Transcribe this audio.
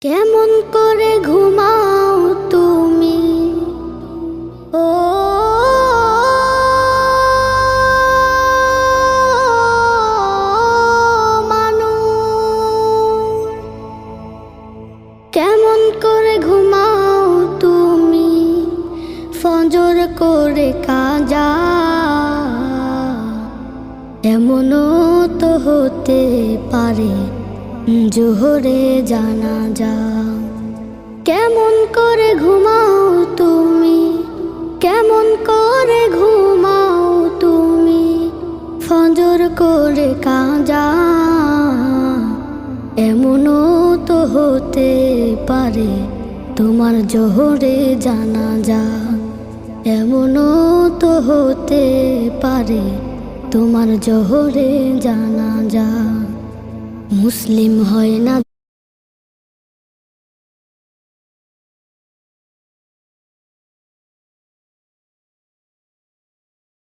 কেমন করে ঘুমাও তুমি ও মানুষ, কেমন করে ঘুমাও তুমি ফজর করে কাজা। এমনও তো হতে পারে জোহরে জানাজা। কেমন করে ঘুমাও তুমি, কেমন করে ঘুমাও তুমি ফজর করে কাজা। এমনও তো হতে পারে তোমার জোহরে জানাজা। এমনও তো হতে পারে তোমার জোহরে জানাজা। মুসলিম হয় না